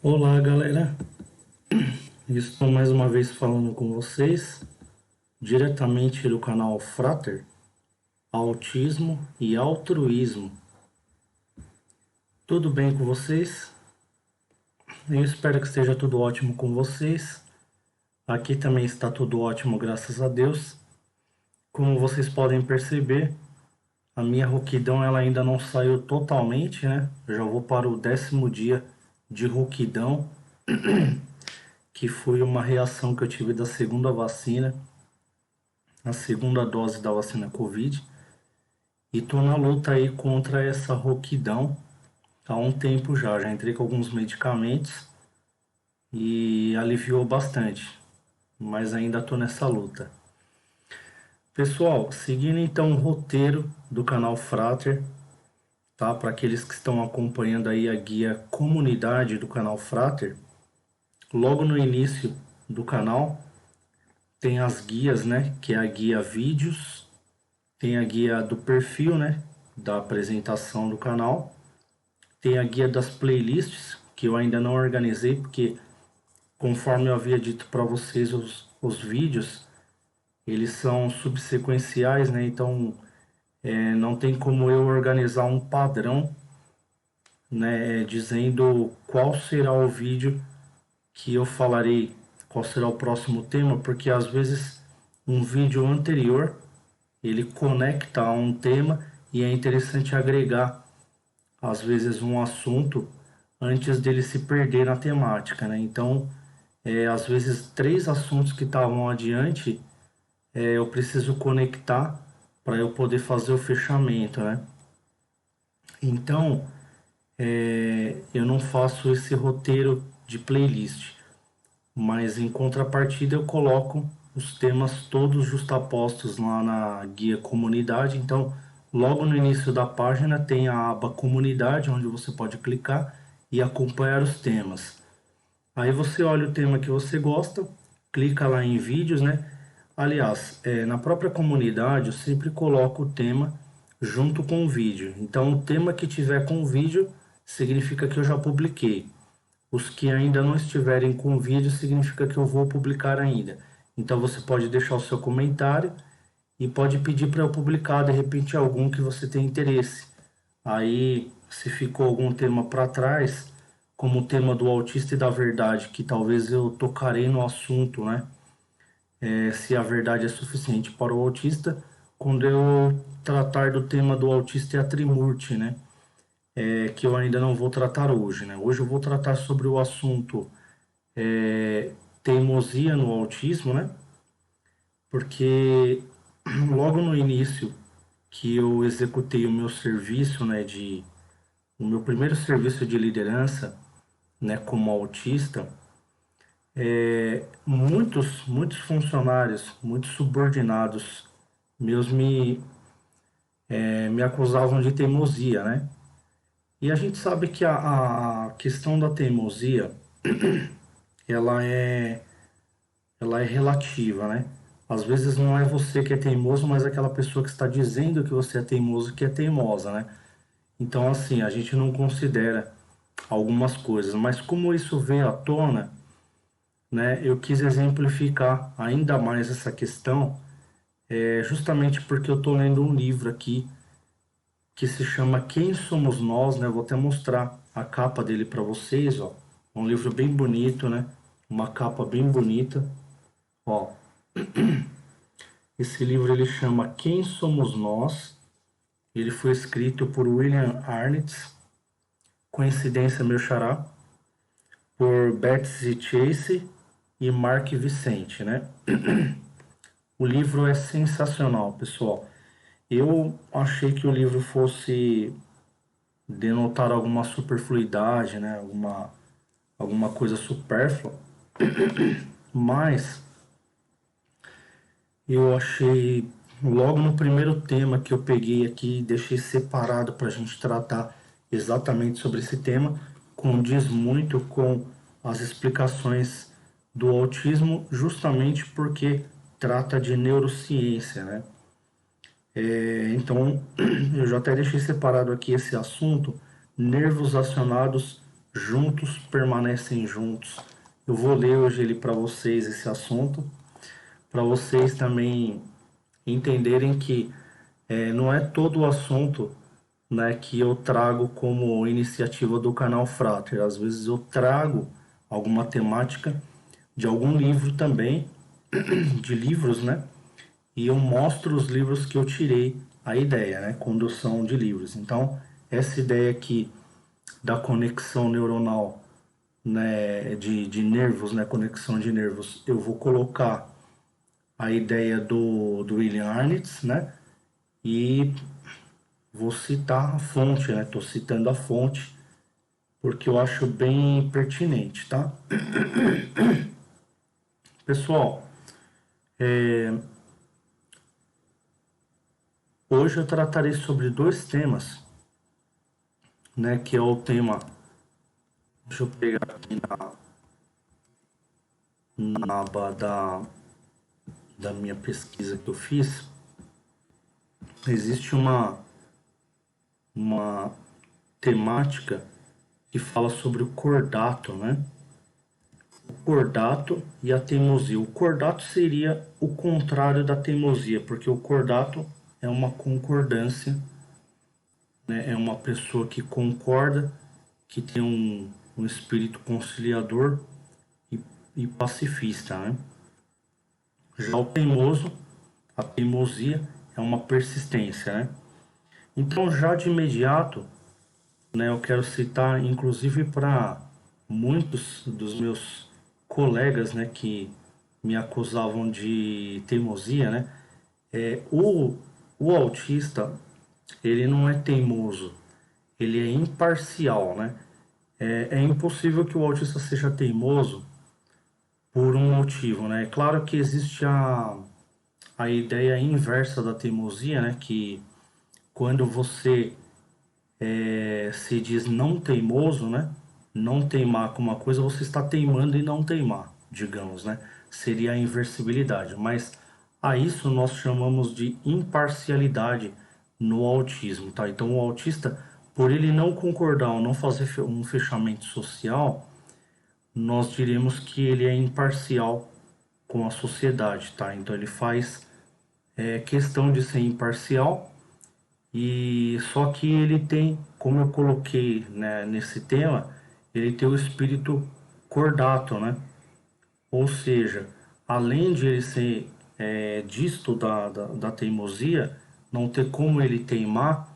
Olá, galera. Estou mais uma vez falando com vocês, diretamente do canal Frater, Autismo e Altruísmo. Tudo bem com vocês? Eu espero que esteja tudo ótimo com vocês. Aqui também está tudo ótimo, graças a Deus. Como vocês podem perceber, a minha rouquidão ela ainda não saiu totalmente, né? Eu já vou para o 10º dia de rouquidão, que foi uma reação que eu tive da segunda vacina, a segunda dose da vacina Covid, e tô na luta aí contra essa rouquidão há um tempo já. Já entrei com alguns medicamentos e aliviou bastante, mas ainda tô nessa luta. Pessoal, seguindo então o roteiro do canal Frater, tá? Para aqueles que estão acompanhando aí a guia comunidade do canal Frater, logo no início do canal tem as guias, né? Que é a guia vídeos, tem a guia do perfil, né? Da apresentação do canal, tem a guia das playlists, que eu ainda não organizei, porque conforme eu havia dito para vocês, os vídeos, eles são subsequenciais, né? Então, não tem como eu organizar um padrão, né? Dizendo qual será o vídeo que eu falarei, qual será o próximo tema, porque às vezes um vídeo anterior, ele conecta a um tema e é interessante agregar às vezes um assunto antes dele se perder na temática, né? Então, às vezes três assuntos que estavam adiante, eu preciso conectar para eu poder fazer o fechamento, né? Então, eu não faço esse roteiro de playlist, mas em contrapartida eu coloco os temas todos justapostos lá na guia comunidade. Então, logo no início da página tem a aba comunidade, onde você pode clicar e acompanhar os temas. Aí você olha o tema que você gosta, clica lá em vídeos, né? Aliás, na própria comunidade eu sempre coloco o tema junto com o vídeo. Então, o tema que tiver com o vídeo significa que eu já publiquei. Os que ainda não estiverem com vídeo significa que eu vou publicar ainda. Então você pode deixar o seu comentário e pode pedir para eu publicar de repente algum que você tem interesse. Aí, se ficou algum tema para trás, como o tema do autista e da verdade, que talvez eu tocarei no assunto, né? Se a verdade é suficiente para o autista, quando eu tratar do tema do autista e a trimurti, né? Que eu ainda não vou tratar hoje, né? Hoje eu vou tratar sobre o assunto teimosia no autismo, né? Porque logo no início que eu executei o meu serviço, né, o meu primeiro serviço de liderança, né, como autista, muitos funcionários, muitos subordinados meus me acusavam de teimosia, né? E a gente sabe que a questão da teimosia, ela é, ela é relativa, né? Às vezes não é você que é teimoso, mas aquela pessoa que está dizendo que você é teimoso que é teimosa, né? Então, assim, a gente não considera algumas coisas, mas como isso veio à tona, né, eu quis exemplificar ainda mais essa questão, justamente porque eu estou lendo um livro aqui que se chama Quem Somos Nós, né? Vou até mostrar a capa dele para vocês, ó. É um livro bem bonito, né? Uma capa bem bonita, ó. Esse livro ele chama Quem Somos Nós. Ele foi escrito por William Arnett, coincidência meu xará, por Betsy Chase e Mark Vicente, né? O livro é sensacional, pessoal. Eu achei que o livro fosse denotar alguma superfluidade, né? Alguma coisa supérflua, mas eu achei logo no primeiro tema que eu peguei aqui e deixei separado para a gente tratar exatamente sobre esse tema, condiz muito com as explicações do autismo, justamente porque trata de neurociência, né? Então, eu já até deixei separado aqui esse assunto, nervos acionados juntos permanecem juntos. Eu vou ler hoje ele para vocês, esse assunto, para vocês também entenderem que não é todo o assunto, né, que eu trago como iniciativa do canal Frater. Às vezes eu trago alguma temática de algum livro também, de livros, né? E eu mostro os livros que eu tirei a ideia, né? Condução de livros. Então, essa ideia aqui da conexão neuronal, né, de nervos, né, conexão de nervos, eu vou colocar a ideia do William Arnitz, né, e vou citar a fonte, né, estou citando a fonte, porque eu acho bem pertinente, tá? Pessoal, hoje eu tratarei sobre dois temas, né, que é o tema, deixa eu pegar aqui na aba da minha pesquisa que eu fiz, existe uma temática que fala sobre o cordato, né? O cordato e a teimosia. O cordato seria o contrário da teimosia, porque o cordato é uma concordância, né? É uma pessoa que concorda, que tem um espírito conciliador e, e pacifista, né? Já o teimoso, a teimosia é uma persistência, né? Então, já de imediato, né, eu quero citar, inclusive para muitos dos meus colegas, né, que me acusavam de teimosia, né, o autista, ele não é teimoso, ele é imparcial, né? É impossível que o autista seja teimoso por um motivo, né? É claro que existe a ideia inversa da teimosia, né, que quando você se diz não teimoso, né? Não teimar com uma coisa, você está teimando em não teimar, digamos, né? Seria a inversibilidade. Mas a isso nós chamamos de imparcialidade no autismo, tá? Então o autista, por ele não concordar ou não fazer um fechamento social, nós diremos que ele é imparcial com a sociedade, tá? Então ele faz questão de ser imparcial e só que ele tem, como eu coloquei, né, nesse tema, ele tem o espírito cordato, né? Ou seja, além de ele ser disto da teimosia, não ter como ele teimar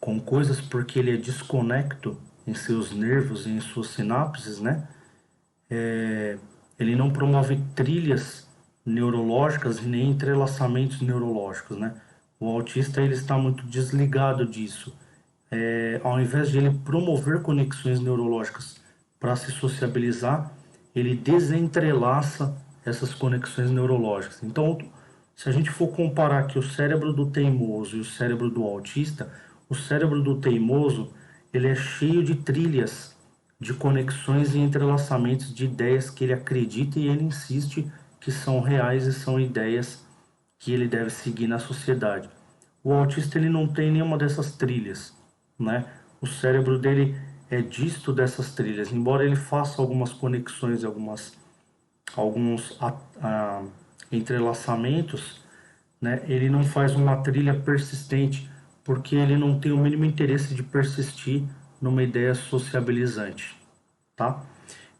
com coisas porque ele é desconecto em seus nervos e em suas sinapses, né? Ele não promove trilhas neurológicas e nem entrelaçamentos neurológicos, né? O autista ele está muito desligado disso. Ao invés de ele promover conexões neurológicas para se sociabilizar, ele desentrelaça essas conexões neurológicas. Então, se a gente for comparar aqui o cérebro do teimoso e o cérebro do autista, o cérebro do teimoso ele é cheio de trilhas, de conexões e entrelaçamentos de ideias que ele acredita e ele insiste que são reais e são ideias que ele deve seguir na sociedade. O autista ele não tem nenhuma dessas trilhas, né? O cérebro dele é disto dessas trilhas, embora ele faça algumas conexões, alguns entrelaçamentos, né? Ele não faz uma trilha persistente, porque ele não tem o mínimo interesse de persistir numa ideia sociabilizante, tá?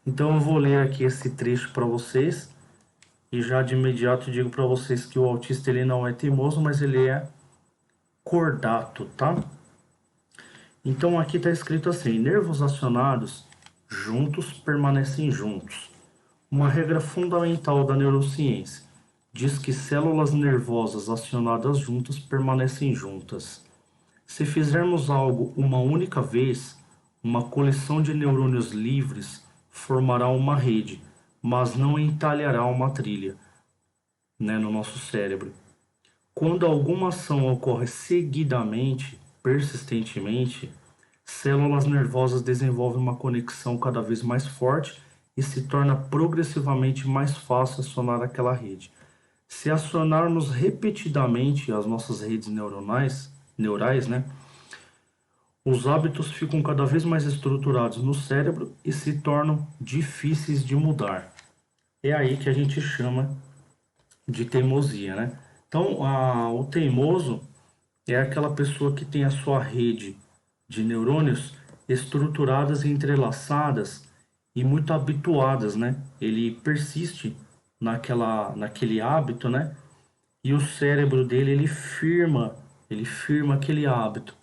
Então eu vou ler aqui esse trecho para vocês e já de imediato digo para vocês que o autista ele não é teimoso, mas ele é cordato, tá? Então aqui está escrito assim: nervos acionados juntos permanecem juntos. Uma regra fundamental da neurociência diz que células nervosas acionadas juntas permanecem juntas. Se fizermos algo uma única vez, uma coleção de neurônios livres formará uma rede, mas não entalhará uma trilha, né, no nosso cérebro. Quando alguma ação ocorre seguidamente, persistentemente, células nervosas desenvolvem uma conexão cada vez mais forte e se torna progressivamente mais fácil acionar aquela rede. Se acionarmos repetidamente as nossas redes neurais, né, os hábitos ficam cada vez mais estruturados no cérebro e se tornam difíceis de mudar. É aí que a gente chama de teimosia, né? Então, o teimoso é aquela pessoa que tem a sua rede de neurônios estruturadas e entrelaçadas e muito habituadas, né? Ele persiste naquele hábito, né? E o cérebro dele ele firma aquele hábito,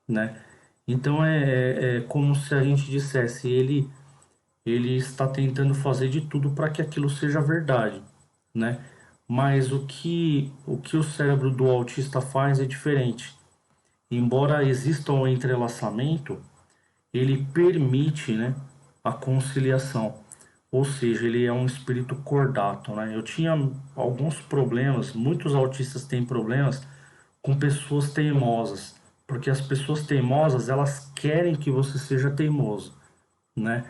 né? Então é como se a gente dissesse, ele está tentando fazer de tudo para que aquilo seja verdade, né? Mas o que o cérebro do autista faz é diferente. Embora exista um entrelaçamento, ele permite, né, a conciliação. Ou seja, ele é um espírito cordato, né? Eu tinha alguns problemas, muitos autistas têm problemas com pessoas teimosas, porque as pessoas teimosas, elas querem que você seja teimoso, né?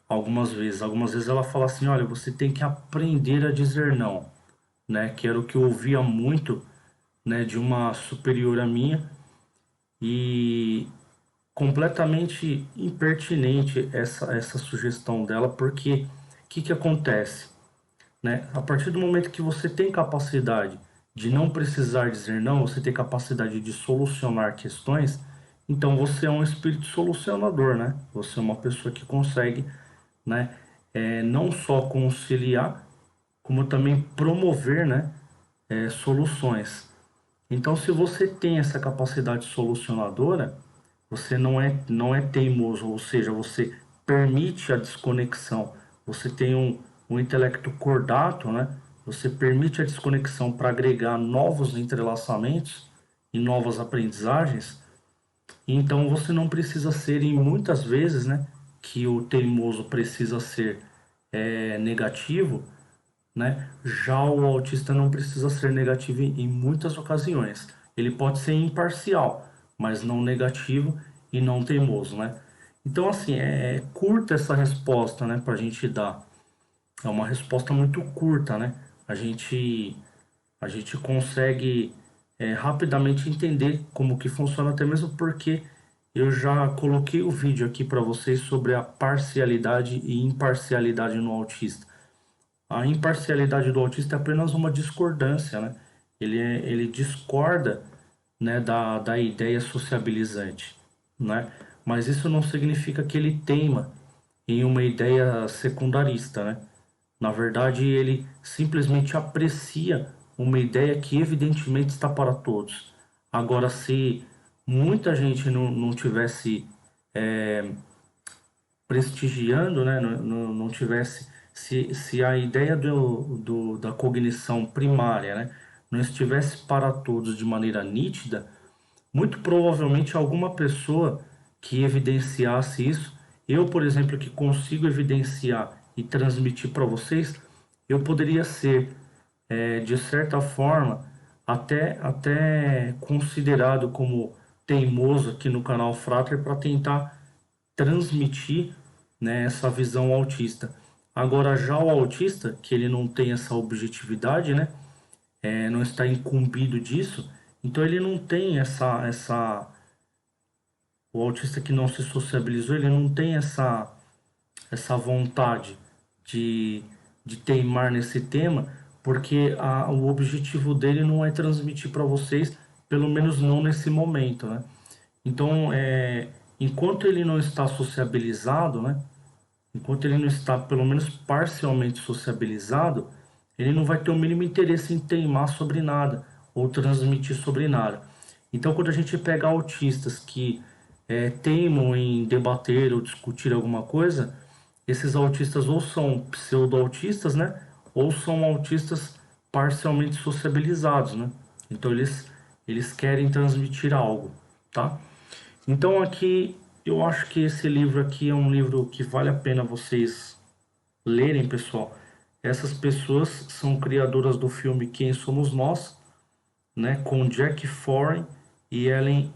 Algumas vezes ela fala assim, olha, você tem que aprender a dizer não, né? Que era o que eu ouvia muito, né, de uma superior a minha e completamente impertinente essa sugestão dela, porque o que acontece, né? A partir do momento que você tem capacidade de não precisar dizer não, você tem capacidade de solucionar questões, então você é um espírito solucionador, né? Você é uma pessoa que consegue, né, não só conciliar, como também promover, né, soluções. Então, se você tem essa capacidade solucionadora, você não é teimoso, ou seja, você permite a desconexão. Você tem um intelecto cordato, né? Você permite a desconexão para agregar novos entrelaçamentos e novas aprendizagens. Então, você não precisa ser, e muitas vezes, né, que o teimoso precisa ser negativo, né? Já o autista não precisa ser negativo em muitas ocasiões. Ele pode ser imparcial, mas não negativo e não teimoso, né? Então, assim, é curta essa resposta, né, para a gente dar. É uma resposta muito curta, né? A gente consegue rapidamente entender como que funciona, até mesmo porque eu já coloquei o vídeo aqui para vocês sobre a parcialidade e imparcialidade no autista. A imparcialidade do autista é apenas uma discordância, né? Ele discorda, né, da ideia sociabilizante, né? Mas isso não significa que ele teima em uma ideia secundarista, né? Na verdade, ele simplesmente aprecia uma ideia que evidentemente está para todos. Agora, se muita gente não tivesse prestigiando, né, não tivesse, se a ideia da cognição primária, né, não estivesse para todos de maneira nítida, muito provavelmente alguma pessoa que evidenciasse isso, eu, por exemplo, que consigo evidenciar e transmitir para vocês, eu poderia ser, de certa forma, até considerado como teimoso aqui no canal Frater para tentar transmitir, né, essa visão autista. Agora, já o autista, que ele não tem essa objetividade, né, não está incumbido disso, então ele não tem o autista que não se sociabilizou, ele não tem essa vontade de, de teimar nesse tema, porque o objetivo dele não é transmitir para vocês, pelo menos não nesse momento, né? Então, enquanto ele não está sociabilizado, né? Enquanto ele não está, pelo menos parcialmente sociabilizado, ele não vai ter o mínimo interesse em teimar sobre nada ou transmitir sobre nada. Então, quando a gente pega autistas que teimam em debater ou discutir alguma coisa, esses autistas ou são pseudo-autistas, né? Ou são autistas parcialmente sociabilizados, né? Então, eles querem transmitir algo, tá? Então aqui eu acho que esse livro aqui é um livro que vale a pena vocês lerem, pessoal. Essas pessoas são criadoras do filme Quem Somos Nós, né, com Jack Foreign e Ellen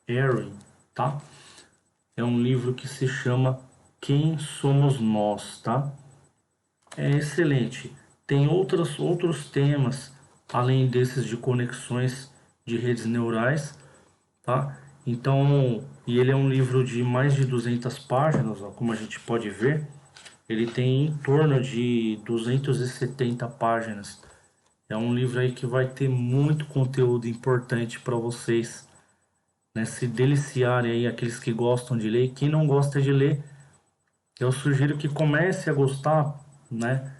Aron, tá? É um livro que se chama Quem Somos Nós, tá? É excelente. Tem outros temas além desses de conexões de redes neurais, tá? Então, e ele é um livro de mais de 200 páginas, ó, como a gente pode ver, ele tem em torno de 270 páginas. É um livro aí que vai ter muito conteúdo importante para vocês, né, se deliciarem aí, aqueles que gostam de ler. E quem não gosta de ler, eu sugiro que comece a gostar, né,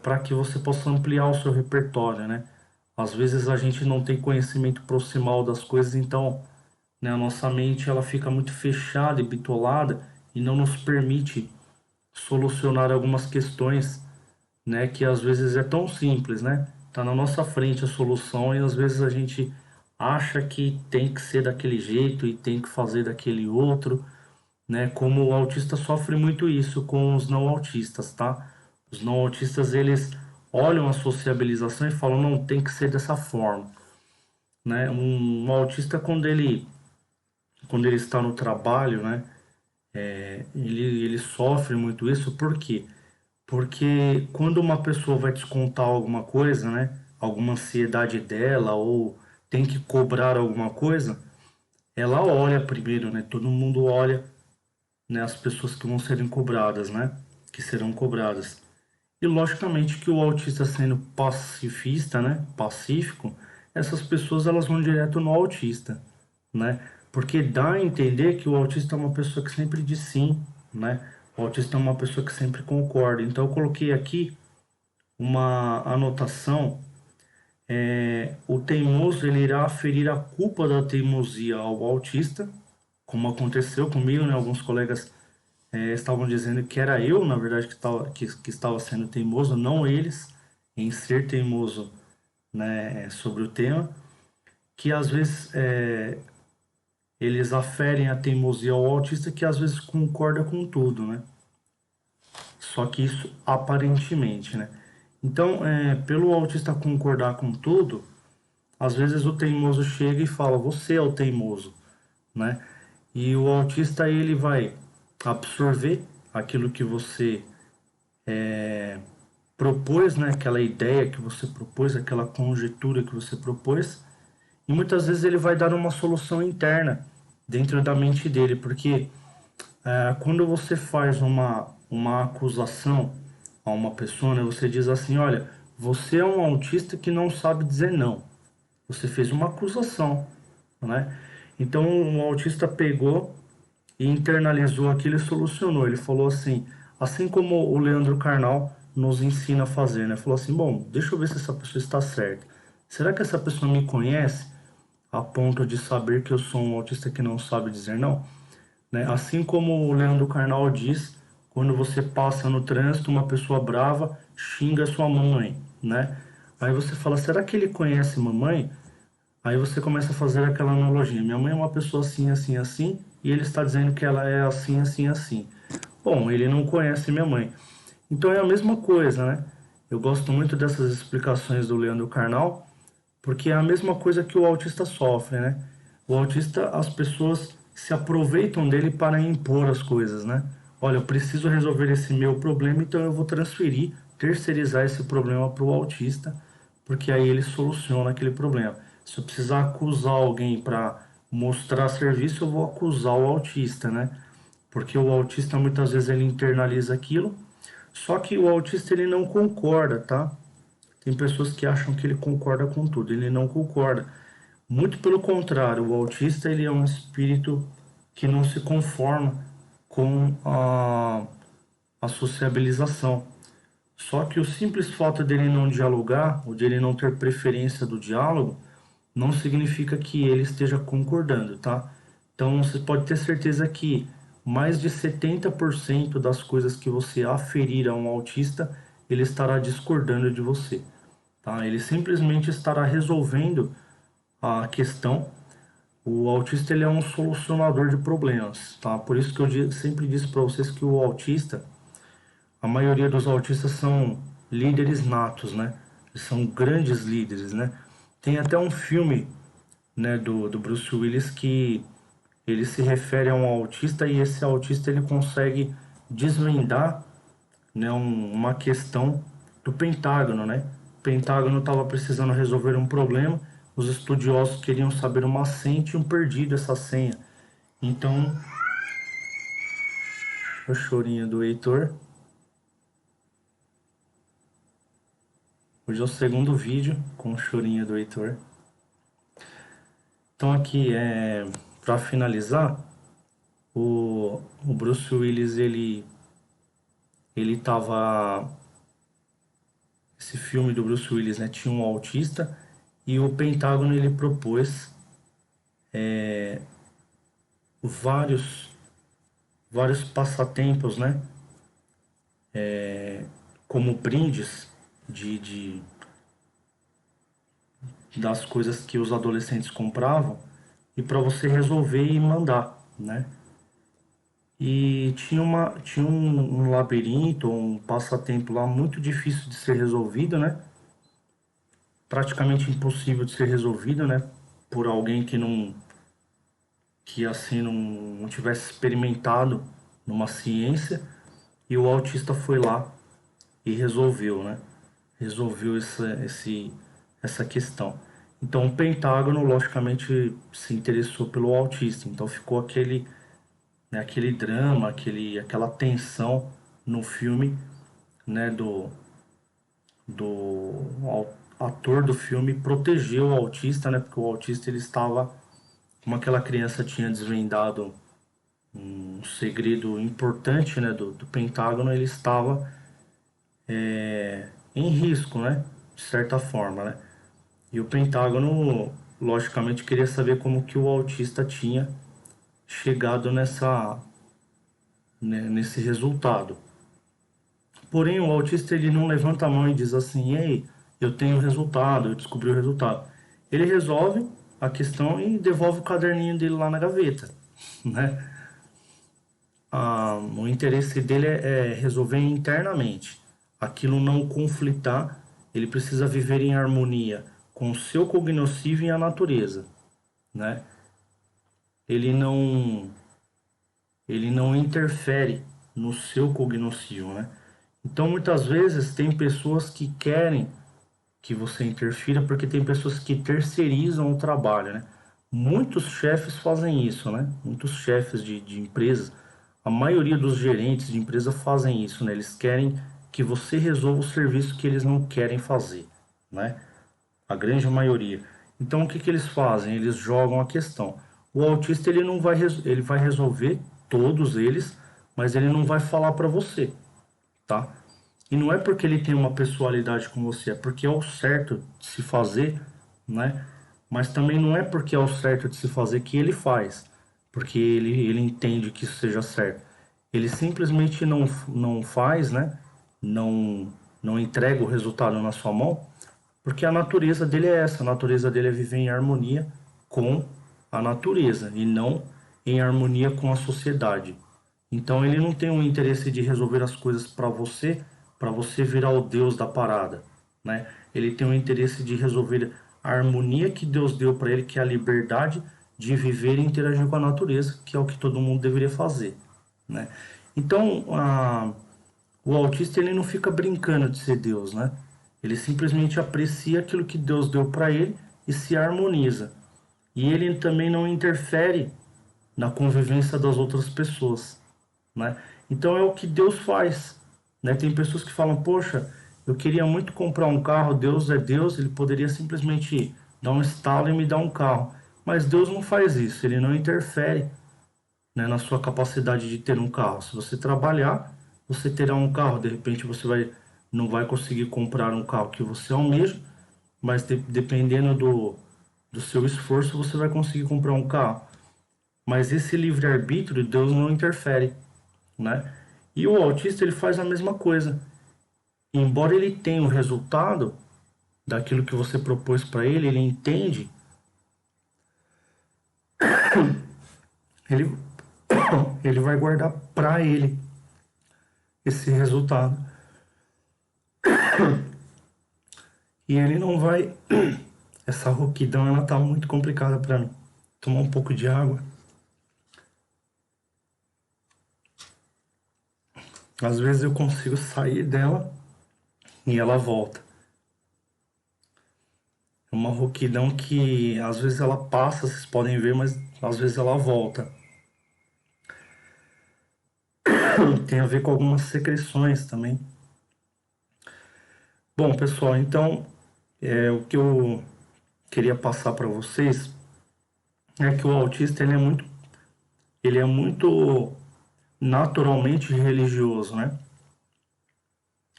para que você possa ampliar o seu repertório, né? Às vezes a gente não tem conhecimento proximal das coisas, então, né, a nossa mente ela fica muito fechada e bitolada e não nos permite solucionar algumas questões, né, que às vezes é tão simples, né? Tá na nossa frente a solução e às vezes a gente acha que tem que ser daquele jeito e tem que fazer daquele outro, né? Como o autista sofre muito isso com os não autistas, tá? Os não autistas eles olham a sociabilização e falam não tem que ser dessa forma, né? Um autista quando ele está no trabalho, né? Ele sofre muito isso, por quê? Porque quando uma pessoa vai te contar alguma coisa, né? Alguma ansiedade dela ou tem que cobrar alguma coisa, ela olha primeiro, né? Todo mundo olha, né? As pessoas que vão serem cobradas, né? Que serão cobradas. E logicamente que o autista sendo pacifista, né? Pacífico, essas pessoas elas vão direto no autista, né? Porque dá a entender que o autista é uma pessoa que sempre diz sim, né? O autista é uma pessoa que sempre concorda. Então eu coloquei aqui uma anotação, o teimoso ele irá aferir a culpa da teimosia ao autista, como aconteceu comigo, né? Alguns colegas estavam dizendo que era eu, na verdade, que estava sendo teimoso, não eles, em ser teimoso, né, sobre o tema, que às vezes eles aferem a teimosia ao autista que às vezes concorda com tudo, né? Só que isso aparentemente, né? Então, pelo autista concordar com tudo, às vezes o teimoso chega e fala, você é o teimoso, né? E o autista ele vai absorver aquilo que você propôs, né? Aquela ideia que você propôs, aquela conjectura que você propôs, e muitas vezes ele vai dar uma solução interna dentro da mente dele, porque quando você faz uma acusação a uma pessoa, né, você diz assim, olha, você é um autista que não sabe dizer não. Você fez uma acusação, né? Então o autista pegou e internalizou aquilo e solucionou. Ele falou assim como o Leandro Carnal nos ensina a fazer, né? Falou assim, bom, deixa eu ver se essa pessoa está certa. Será que essa pessoa me conhece a ponto de saber que eu sou um autista que não sabe dizer não? Né? Assim como o Leandro Carnal diz, quando você passa no trânsito, uma pessoa brava xinga sua mãe, né? Aí você fala, será que ele conhece mamãe? Aí você começa a fazer aquela analogia. Minha mãe é uma pessoa assim, assim, assim, e ele está dizendo que ela é assim, assim, assim. Bom, ele não conhece minha mãe. Então é a mesma coisa, né? Eu gosto muito dessas explicações do Leandro Carnal, porque é a mesma coisa que o autista sofre, né? O autista, as pessoas se aproveitam dele para impor as coisas, né? Olha, eu preciso resolver esse meu problema, então eu vou transferir, terceirizar esse problema para o autista, porque aí ele soluciona aquele problema. Se eu precisar acusar alguém para mostrar serviço, eu vou acusar o autista, né? Porque o autista muitas vezes ele internaliza aquilo, só que o autista ele não concorda, tá? Tem pessoas que acham que ele concorda com tudo, ele não concorda. Muito pelo contrário, o autista ele é um espírito que não se conforma com a sociabilização. Só que o simples fato dele não dialogar, ou de ele não ter preferência do diálogo, não significa que ele esteja concordando, tá? Então você pode ter certeza que mais de 70% das coisas que você aferir a um autista, ele estará discordando de você, tá? Ele simplesmente estará resolvendo a questão. O autista ele é um solucionador de problemas, tá? Por isso que eu sempre disse para vocês que o autista, a maioria dos autistas são líderes natos, né? Eles são grandes líderes, né? Tem até um filme, né, do Bruce Willis que ele se refere a um autista e esse autista ele consegue desvendar, né, uma questão do Pentágono, né? O Pentágono estava precisando resolver um problema, os estudiosos queriam saber uma senha e tinham perdido essa senha. Então, o chorinho do Heitor. Hoje é o segundo vídeo com o chorinho do Heitor. Então aqui, para finalizar, o Bruce Willis, ele tava... Esse filme do Bruce Willis, né, tinha um autista e o Pentágono ele propôs vários, vários passatempos, né, como brindes de, das coisas que os adolescentes compravam e para você resolver e mandar, né? E tinha um labirinto, um passatempo lá muito difícil de ser resolvido, né? Praticamente impossível de ser resolvido, né? Por alguém que assim não tivesse experimentado numa ciência, e o autista foi lá e resolveu, né? Resolveu essa questão. Então o Pentágono, logicamente, se interessou pelo autista. Então ficou aquele drama, aquela tensão no filme, né? Do ator do filme proteger o autista, né? Porque o autista ele estava, como aquela criança tinha desvendado um segredo importante, né? Do Pentágono, ele estava em risco, né? De certa forma, né? E o Pentágono, logicamente, queria saber como que o autista tinha chegado nesse resultado. Porém, o autista ele não levanta a mão e diz assim: "Ei, eu tenho o resultado, eu descobri o resultado". Ele resolve a questão e devolve o caderninho dele lá na gaveta, né? O interesse dele é resolver internamente, aquilo não conflitar. Ele precisa viver em harmonia com o seu cognoscível e a natureza, né? Ele não ele não interfere no seu cognoscível, né? Então, muitas vezes tem pessoas que querem que você interfira porque tem pessoas que terceirizam o trabalho, né? Muitos chefes fazem isso, né? Muitos chefes de empresas, a maioria dos gerentes de empresa fazem isso, né? Eles querem que você resolva o serviço que eles não querem fazer, né? A grande maioria. Então, o que que eles fazem? Eles jogam a questão. O autista ele não vai, ele vai resolver todos eles, mas ele não vai falar para você, tá? E não é porque ele tem uma pessoalidade com você, é porque é o certo de se fazer, né? Mas também não é porque é o certo de se fazer que ele faz, porque ele entende que isso seja certo. Ele simplesmente não faz, né? Não entrega o resultado na sua mão, porque a natureza dele é essa, a natureza dele é viver em harmonia com a natureza e não em harmonia com a sociedade. Então ele não tem o interesse de resolver as coisas para você virar o Deus da parada, né? Ele tem o interesse de resolver a harmonia que Deus deu para ele, que é a liberdade de viver e interagir com a natureza, que é o que todo mundo deveria fazer, né? Então, o autista ele não fica brincando de ser Deus, né? Ele simplesmente aprecia aquilo que Deus deu para ele e se harmoniza. E ele também não interfere na convivência das outras pessoas, né? Então é o que Deus faz, né? Tem pessoas que falam: "Poxa, eu queria muito comprar um carro, Deus é Deus, ele poderia simplesmente dar um estalo e me dar um carro". Mas Deus não faz isso, ele não interfere, né, na sua capacidade de ter um carro. Se você trabalhar, você terá um carro. De repente você não vai conseguir comprar um carro que você almeja, mas dependendo do seu esforço, você vai conseguir comprar um carro. Mas esse livre-arbítrio, Deus não interfere, né? E o autista ele faz a mesma coisa. Embora ele tenha o resultado daquilo que você propôs para ele entende, ele, ele vai guardar para ele esse resultado. E ele não vai. Essa rouquidão ela tá muito complicada para mim. Tomar um pouco de água. Às vezes eu consigo sair dela e ela volta. É uma rouquidão que às vezes ela passa, vocês podem ver, mas às vezes ela volta. Tem a ver com algumas secreções também. Bom, pessoal, então o que eu queria passar para vocês é que o autista ele é muito naturalmente religioso, né?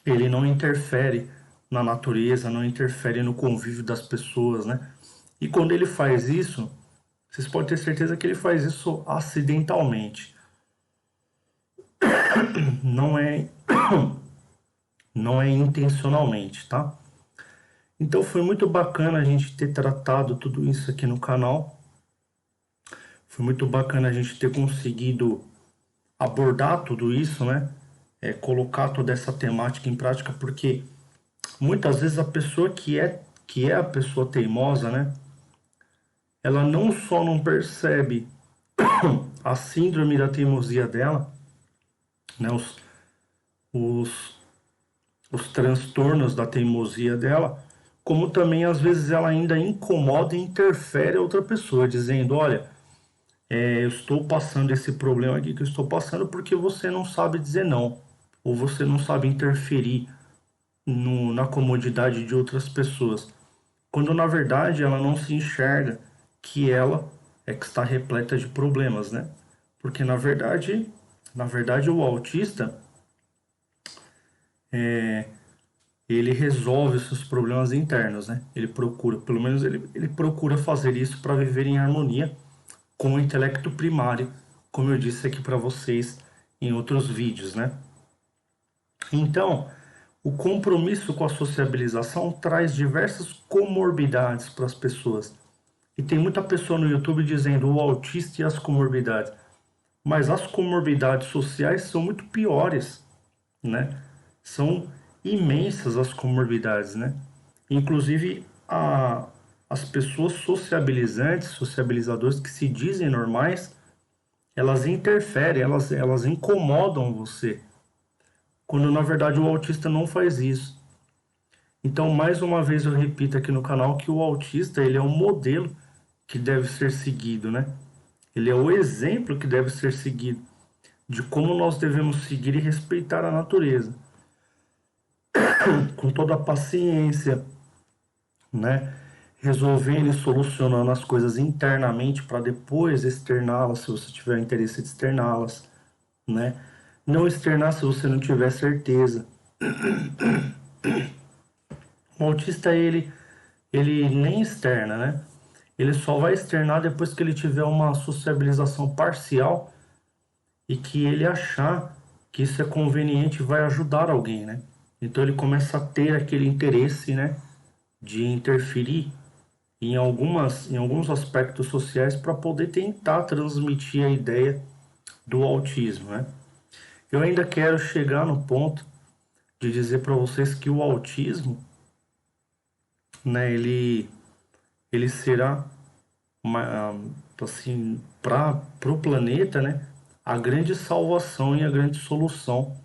Ele não interfere na natureza, não interfere no convívio das pessoas, né? E quando ele faz isso, vocês podem ter certeza que ele faz isso acidentalmente. Não é, não é intencionalmente, tá? Então foi muito bacana a gente ter tratado tudo isso aqui no canal. Foi muito bacana a gente ter conseguido abordar tudo isso, né? Colocar toda essa temática em prática, porque muitas vezes a pessoa que é a pessoa teimosa, né? Ela não só não percebe a síndrome da teimosia dela, né? Os, os transtornos da teimosia dela, como também às vezes ela ainda incomoda e interfere a outra pessoa, dizendo, olha, eu estou passando esse problema aqui que eu estou passando porque você não sabe dizer não, ou você não sabe interferir na comodidade de outras pessoas, quando na verdade ela não se enxerga que ela é que está repleta de problemas, né? Porque na verdade o autista ele resolve os seus problemas internos, né? Ele procura, pelo menos ele procura fazer isso para viver em harmonia com o intelecto primário, como eu disse aqui para vocês em outros vídeos, né? Então, o compromisso com a sociabilização traz diversas comorbidades para as pessoas. E tem muita pessoa no YouTube dizendo o autista e as comorbidades. Mas as comorbidades sociais são muito piores, né? São imensas as comorbidades, né? Inclusive, as pessoas sociabilizantes, sociabilizadores que se dizem normais, elas interferem, elas incomodam você, quando na verdade o autista não faz isso. Então, mais uma vez eu repito aqui no canal que o autista, ele é um modelo que deve ser seguido, né? Ele é o exemplo que deve ser seguido de como nós devemos seguir e respeitar a natureza, com toda a paciência, né? Resolvendo e solucionando as coisas internamente para depois externá-las, se você tiver interesse de externá-las, né? Não externar se você não tiver certeza. O autista, ele nem externa, né? Ele só vai externar depois que ele tiver uma sociabilização parcial e que ele achar que isso é conveniente e vai ajudar alguém, né? Então ele começa a ter aquele interesse, né, de interferir em alguns aspectos sociais para poder tentar transmitir a ideia do autismo, né? Eu ainda quero chegar no ponto de dizer para vocês que o autismo, né, ele será uma, assim, para o planeta, né, a grande salvação e a grande solução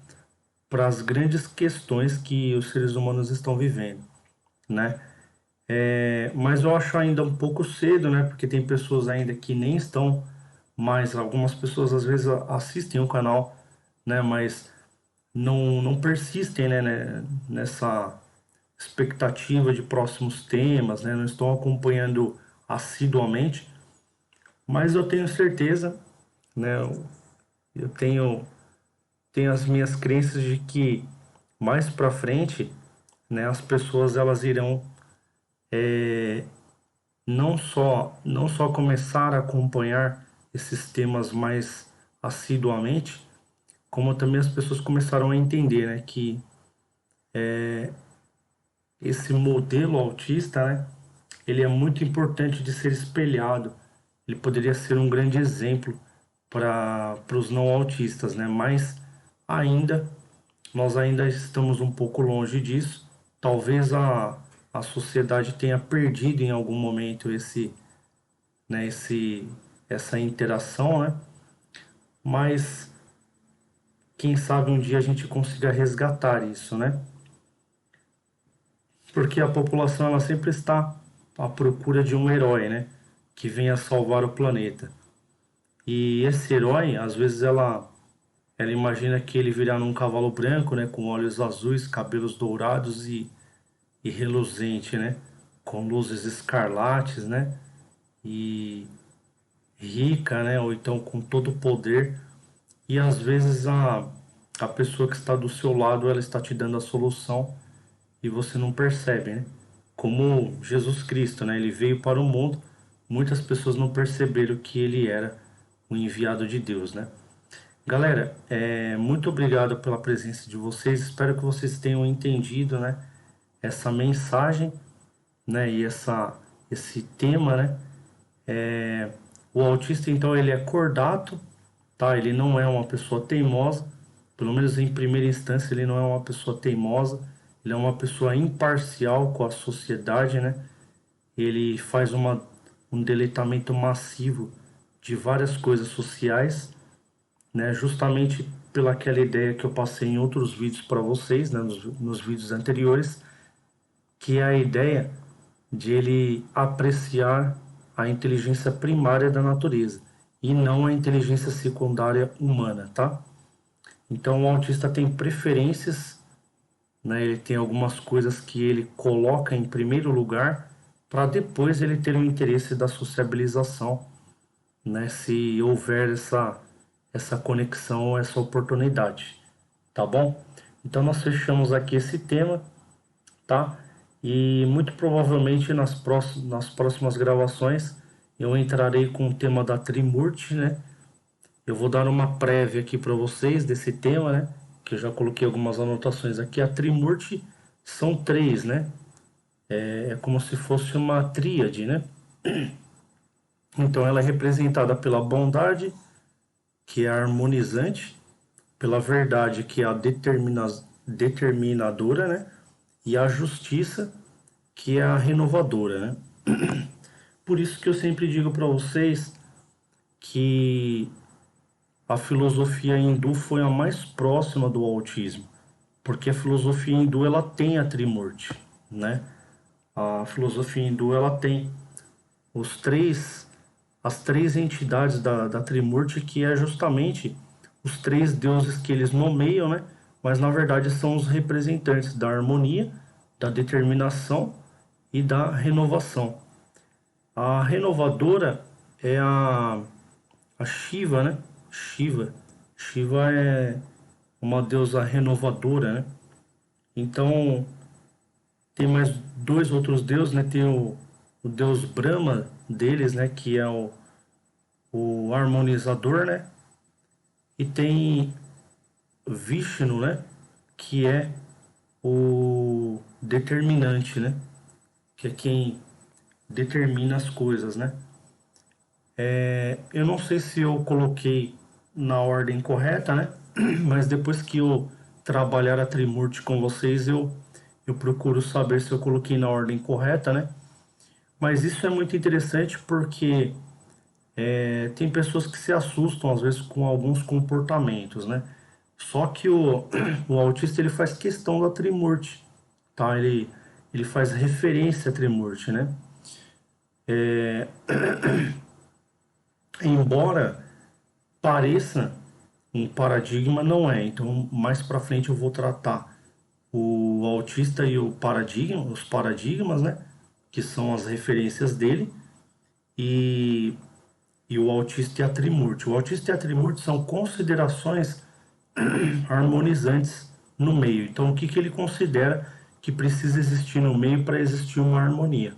para as grandes questões que os seres humanos estão vivendo, né? Mas eu acho ainda um pouco cedo, né? Porque tem pessoas ainda que nem estão mais, algumas pessoas às vezes assistem o canal, né? Mas não persistem, né? Nessa expectativa de próximos temas, né? Não estão acompanhando assiduamente, mas eu tenho certeza, né? Eu tenho as minhas crenças de que mais para frente, né? As pessoas elas irão não só começar a acompanhar esses temas mais assiduamente, como também as pessoas começaram a entender, né, que esse modelo autista, né, ele é muito importante de ser espelhado. Ele poderia ser um grande exemplo para os não autistas, né? Mas ainda nós ainda estamos um pouco longe disso. Talvez a sociedade tenha perdido em algum momento né, essa interação, né? Mas quem sabe um dia a gente consiga resgatar isso, né? Porque a população ela sempre está à procura de um herói, né? Que venha salvar o planeta. E esse herói, às vezes ela imagina que ele virá num cavalo branco, né? Com olhos azuis, cabelos dourados e reluzente, né? Com luzes escarlates, né? E rica, né? Ou então com todo o poder. E às vezes a pessoa que está do seu lado, ela está te dando a solução e você não percebe, né? Como Jesus Cristo, né? Ele veio para o mundo, muitas pessoas não perceberam que ele era o enviado de Deus, né? Galera, muito obrigado pela presença de vocês. Espero que vocês tenham entendido, né? Essa mensagem, né? E esse tema, né? O autista, então, ele é cordato, tá? Ele não é uma pessoa teimosa, pelo menos em primeira instância, ele não é uma pessoa teimosa, ele é uma pessoa imparcial com a sociedade, né? Ele faz um deletamento massivo de várias coisas sociais, né? Justamente pelaquela ideia que eu passei em outros vídeos para vocês, né? Nos vídeos anteriores, que é a ideia de ele apreciar a inteligência primária da natureza e não a inteligência secundária humana, tá? Então o autista tem preferências, né? Ele tem algumas coisas que ele coloca em primeiro lugar para depois ele ter o interesse da sociabilização, né? Se houver essa conexão, essa oportunidade, tá bom? Então nós fechamos aqui esse tema, tá? E muito provavelmente nas próximas gravações eu entrarei com o tema da Trimurti, né? Eu vou dar uma prévia aqui para vocês desse tema, né? Que eu já coloquei algumas anotações aqui. A Trimurti são três, né? É como se fosse uma tríade, né? Então ela é representada pela bondade, que é a harmonizante, pela verdade, que é a determinadora, né? E a justiça, que é a renovadora, né? Por isso que eu sempre digo para vocês que a filosofia hindu foi a mais próxima do autismo, porque a filosofia hindu ela tem a Trimurti, né? A filosofia hindu ela tem os três as três entidades da Trimurti, que é justamente os três deuses que eles nomeiam, né? Mas na verdade são os representantes da harmonia, da determinação e da renovação. A renovadora é a Shiva, né? Shiva. Shiva é uma deusa renovadora, né? Então, tem mais dois outros deuses, né? Tem o deus Brahma deles, né? Que é o harmonizador, né? E tem Vishnu, né? Que é o determinante, né? Que é quem determina as coisas, né? Eu não sei se eu coloquei na ordem correta, né? Mas depois que eu trabalhar a Trimurti com vocês, eu procuro saber se eu coloquei na ordem correta, né? Mas isso é muito interessante porque tem pessoas que se assustam às vezes com alguns comportamentos, né? Só que o autista ele faz questão da Trimurti, tá? Ele faz referência à Trimurti, né? Embora pareça um paradigma, não é. Então, mais para frente eu vou tratar o autista e o paradigma, os paradigmas, né? Que são as referências dele e, e o autista e a Trimurti. O autista e a Trimurti são considerações harmonizantes no meio. Então, o que, que ele considera que precisa existir no meio para existir uma harmonia,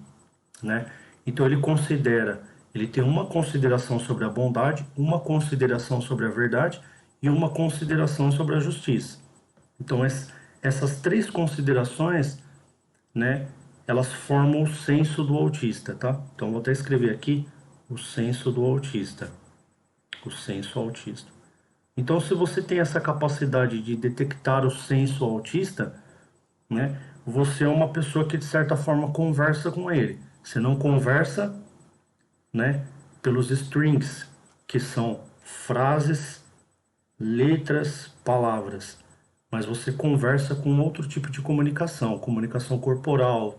né? Então, ele tem uma consideração sobre a bondade, uma consideração sobre a verdade e uma consideração sobre a justiça. Então, essas três considerações, né, elas formam o senso do autista, tá? Então, vou até escrever aqui o senso do autista, o senso autista. Então, se você tem essa capacidade de detectar o senso autista, né, você é uma pessoa que de certa forma conversa com ele. Você não conversa, né, pelos strings, que são frases, letras, palavras, mas você conversa com outro tipo de comunicação, comunicação corporal,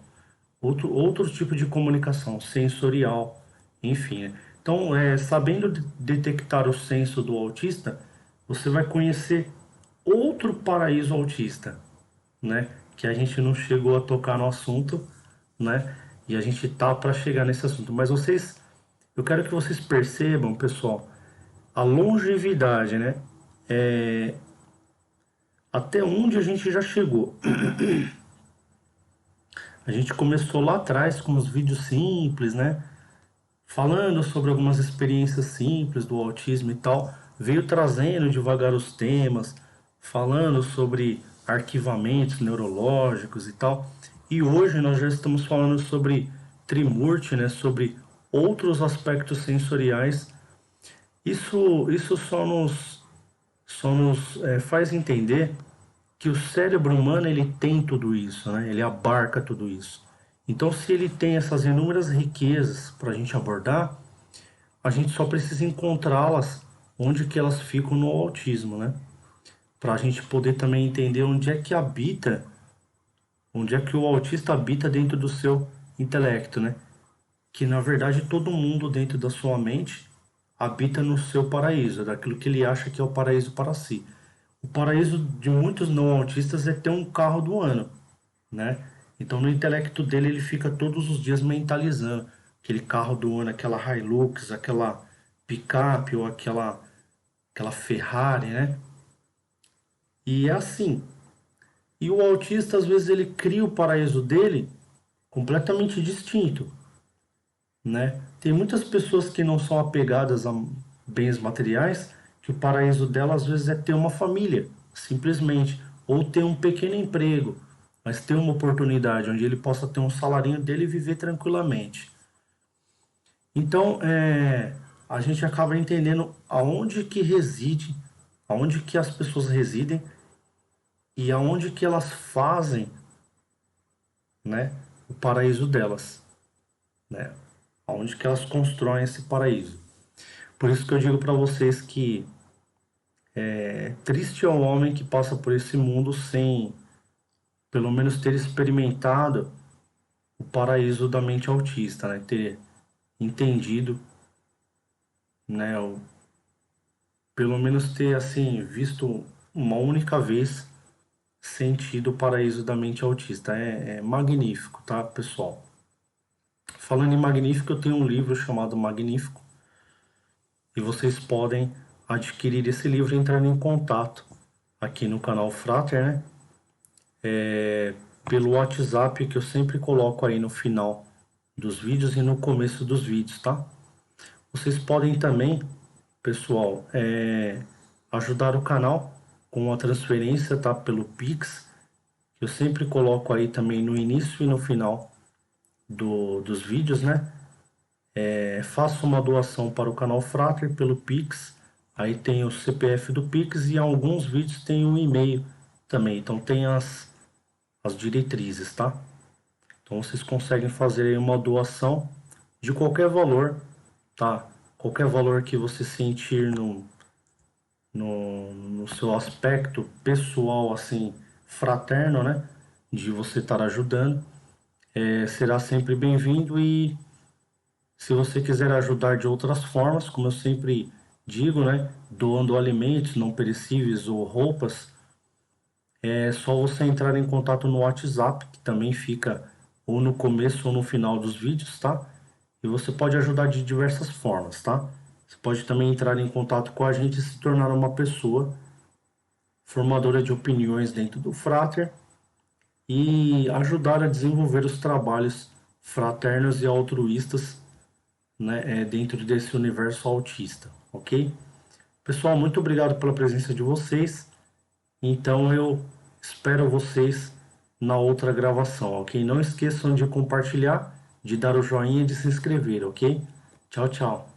outro tipo de comunicação sensorial, enfim, né? Então, sabendo detectar o senso do autista, você vai conhecer outro paraíso autista, né? Que a gente não chegou a tocar no assunto, né? E a gente tá para chegar nesse assunto. Mas eu quero que vocês percebam, pessoal, a longevidade, né? Até onde a gente já chegou. A gente começou lá atrás com os vídeos simples, né? Falando sobre algumas experiências simples do autismo e tal, veio trazendo devagar os temas, falando sobre arquivamentos neurológicos e tal. E hoje nós já estamos falando sobre Trimurti, né, sobre outros aspectos sensoriais. Isso só nos faz entender que o cérebro humano ele tem tudo isso, né? Ele abarca tudo isso. Então, se ele tem essas inúmeras riquezas para a gente abordar, a gente só precisa encontrá-las onde que elas ficam no autismo, né? Para a gente poder também entender onde é que habita, onde é que o autista habita dentro do seu intelecto, né? Que na verdade todo mundo dentro da sua mente habita no seu paraíso, daquilo que ele acha que é o paraíso para si. O paraíso de muitos não autistas é ter um carro do ano, né? Então no intelecto dele ele fica todos os dias mentalizando aquele carro do ano, aquela Hilux, aquela picape ou aquela Ferrari, né? E é assim. E o autista às vezes ele cria o paraíso dele completamente distinto, né? Tem muitas pessoas que não são apegadas a bens materiais, que o paraíso dela às vezes é ter uma família, simplesmente, ou ter um pequeno emprego, mas ter uma oportunidade onde ele possa ter um salarinho dele e viver tranquilamente. Então, a gente acaba entendendo aonde que reside, aonde que as pessoas residem e aonde que elas fazem, né, o paraíso delas, né? Aonde que elas constroem esse paraíso. Por isso que eu digo para vocês que triste é o homem que passa por esse mundo sem, pelo menos, ter experimentado o paraíso da mente autista, né? Ter entendido, né? Pelo menos ter, assim, visto uma única vez sentido o paraíso da mente autista. É magnífico, tá, pessoal? Falando em magnífico, eu tenho um livro chamado Magnífico e vocês podem adquirir esse livro entrando em contato aqui no canal Frater, né? Pelo WhatsApp que eu sempre coloco aí no final dos vídeos e no começo dos vídeos, tá? Vocês podem também, pessoal, ajudar o canal com uma transferência, tá? Pelo Pix, que eu sempre coloco aí também no início e no final dos vídeos, né? Faça uma doação para o canal Frater pelo Pix. Aí tem o CPF do Pix e alguns vídeos tem o e-mail também. Então tem as diretrizes, tá? Então vocês conseguem fazer aí uma doação de qualquer valor, tá? Qualquer valor que você sentir no seu aspecto pessoal, assim, fraterno, né? De você estar ajudando, será sempre bem-vindo. E se você quiser ajudar de outras formas, como eu sempre digo, né? Doando alimentos não perecíveis ou roupas, é só você entrar em contato no WhatsApp, que também fica ou no começo ou no final dos vídeos, tá? E você pode ajudar de diversas formas, tá? Você pode também entrar em contato com a gente e se tornar uma pessoa formadora de opiniões dentro do Frater e ajudar a desenvolver os trabalhos fraternos e altruístas, né, dentro desse universo autista, ok? Pessoal, muito obrigado pela presença de vocês. Então eu espero vocês na outra gravação, ok? Não esqueçam de compartilhar, de dar o joinha e de se inscrever, ok? Tchau, tchau.